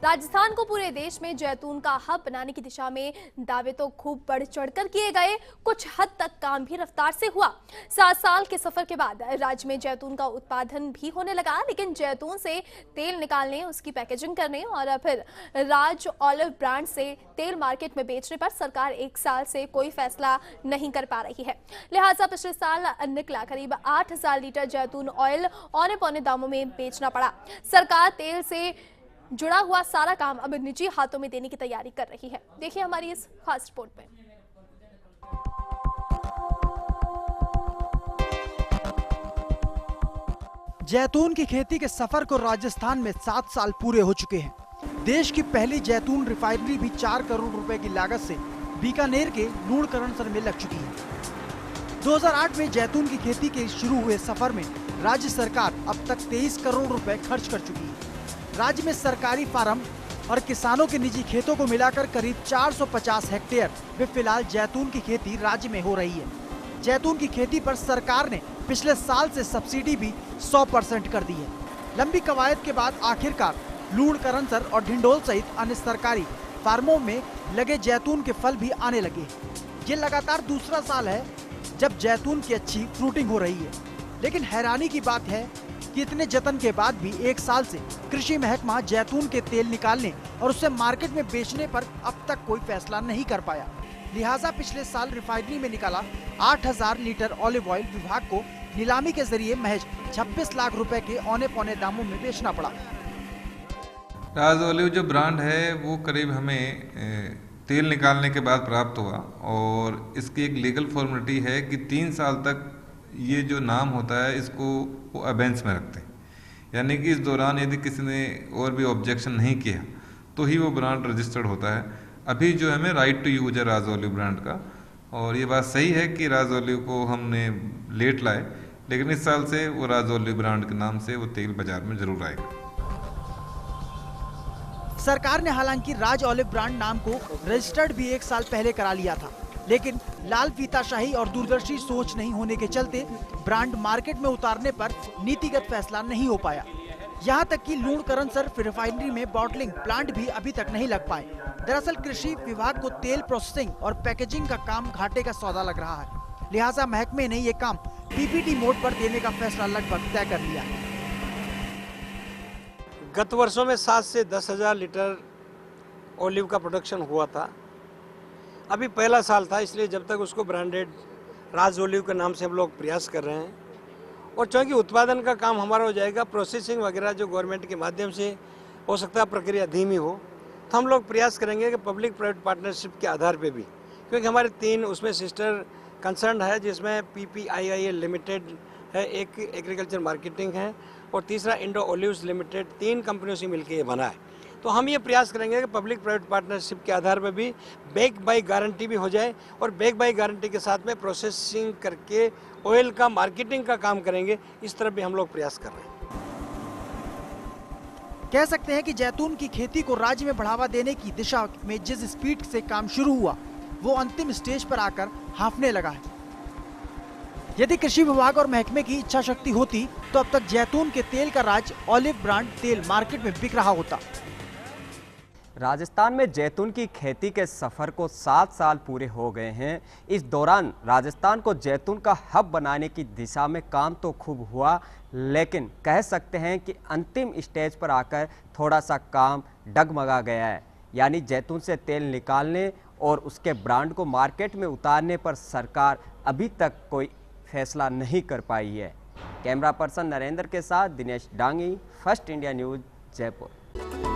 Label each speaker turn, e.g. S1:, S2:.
S1: राजस्थान को पूरे देश में जैतून का हब बनाने की दिशा में दावे तो खूब बढ़ चढ़कर किए गए, कुछ हद तक काम भी रफ्तार से हुआ। 7 साल के सफर के बाद राज्य में जैतून का उत्पादन भी होने लगा, लेकिन जैतून से तेल निकालने, उसकी पैकेजिंग करने और फिर राज ऑलिव ब्रांड से तेल मार्केट में बेचने पर सरकार 1 साल से कोई फैसला नहीं कर पा रही है। लिहाजा पिछले साल निकला करीब 8,000 लीटर जैतून ऑयल औने पौने दामों में बेचना पड़ा। सरकार तेल से जुड़ा हुआ सारा काम अब निजी हाथों में देने की तैयारी कर रही है। देखिए हमारी इस खास रिपोर्ट में।
S2: जैतून की खेती के सफर को राजस्थान में 7 साल पूरे हो चुके हैं। देश की पहली जैतून रिफाइनरी भी 4 करोड़ रुपए की लागत से बीकानेर के लूणकरणसर में लग चुकी है। 2008 में जैतून की खेती के शुरू हुए सफर में राज्य सरकार अब तक 23 करोड़ रुपए खर्च कर चुकी है। राज्य में सरकारी फार्म और किसानों के निजी खेतों को मिलाकर करीब 450 हेक्टेयर में फिलहाल जैतून की खेती राज्य में हो रही है। जैतून की खेती पर सरकार ने पिछले साल से सब्सिडी भी 100% कर दी है। लंबी कवायद के बाद आखिरकार लूणकरणसर और ढिंडोल सहित अन्य सरकारी फार्मों में लगे जैतून के फल भी आने लगे। ये लगातार दूसरा साल है जब जैतून की अच्छी फ्रूटिंग हो रही है, लेकिन हैरानी की बात है कि इतने जतन के बाद भी 1 साल से कृषि महकमा जैतून के तेल निकालने और उसे मार्केट में बेचने पर अब तक कोई फैसला नहीं कर पाया। लिहाजा पिछले साल रिफाइनरी में निकाला 8,000 लीटर ऑलिव ऑयल विभाग को नीलामी के जरिए महज 26 लाख रुपए के औने पौने दामों में बेचना पड़ा।
S3: राज ऑलिव जो ब्रांड है वो करीब हमें तेल निकालने के बाद प्राप्त हुआ और इसकी एक लीगल फॉर्मेलिटी है कि 3 साल तक ये जो नाम होता है इसको वो अबेंस में रखते हैं, यानी कि इस दौरान यदि किसी ने और भी ऑब्जेक्शन नहीं किया तो ही वो ब्रांड रजिस्टर्ड होता है। अभी जो हमें राइट टू यूज है राज ऑलिव ब्रांड का, और ये बात सही है कि राज ऑलिव को हमने लेट लाए, लेकिन इस साल से वो राज ऑलिव ब्रांड के नाम से वो तेल बाजार में जरूर आएगा।
S2: सरकार ने हालांकि राज ऑलिव ब्रांड नाम को रजिस्टर्ड भी 1 साल पहले करा लिया था, लेकिन लाल फीताशाही और दूरदर्शी सोच नहीं होने के चलते ब्रांड मार्केट में उतारने पर नीतिगत फैसला नहीं हो पाया। यहाँ तक कि लूणकरणसर रिफाइनरी में बॉटलिंग प्लांट भी अभी तक नहीं लग पाए। दरअसल कृषि विभाग को तेल प्रोसेसिंग और पैकेजिंग का काम घाटे का सौदा लग रहा है। लिहाजा महकमे ने ये काम पीपीटी मोड पर देने का फैसला लगभग तय कर लिया है।
S4: गत वर्षों में 7 से 10,000 लीटर ऑलिव का प्रोडक्शन हुआ था। अभी पहला साल था, इसलिए जब तक उसको ब्रांडेड राज ऑलिव के नाम से हम लोग प्रयास कर रहे हैं। और चूँकि उत्पादन का काम हमारा हो जाएगा, प्रोसेसिंग वगैरह जो गवर्नमेंट के माध्यम से हो सकता है प्रक्रिया धीमी हो, तो हम लोग प्रयास करेंगे कि पब्लिक प्राइवेट पार्टनरशिप के आधार पे भी, क्योंकि हमारे 3 उसमें सिस्टर कंसर्न है, जिसमें PPIIL लिमिटेड है, एक एग्रीकल्चर मार्केटिंग है और तीसरा इंडो ऑलिव्स लिमिटेड, 3 कंपनियों से मिलकर ये बना है। तो हम ये प्रयास करेंगे कि पब्लिक प्राइवेट पार्टनरशिप के आधार पर भी बैक बाय गारंटी भी हो जाए और बैक बाय गारंटी के साथ में प्रोसेसिंग करके ऑयल का मार्केटिंग का काम करेंगे। इस तरफ भी हम लोग प्रयास कर रहे हैं।
S2: कह सकते हैं कि जैतून की खेती को राज्य में बढ़ावा देने की दिशा में जिस स्पीड से काम शुरू हुआ वो अंतिम स्टेज पर आकर हांफने लगा है। यदि कृषि विभाग और महकमे की इच्छा शक्ति होती तो अब तक जैतून के तेल का राज ऑलिव ब्रांड तेल मार्केट में बिक रहा होता।
S5: राजस्थान में जैतून की खेती के सफ़र को 7 साल पूरे हो गए हैं। इस दौरान राजस्थान को जैतून का हब बनाने की दिशा में काम तो खूब हुआ, लेकिन कह सकते हैं कि अंतिम स्टेज पर आकर थोड़ा सा काम डगमगा गया है। यानी जैतून से तेल निकालने और उसके ब्रांड को मार्केट में उतारने पर सरकार अभी तक कोई फैसला नहीं कर पाई है। कैमरा पर्सन नरेंद्र के साथ Dinesh Dangi, first India news, Jaipur.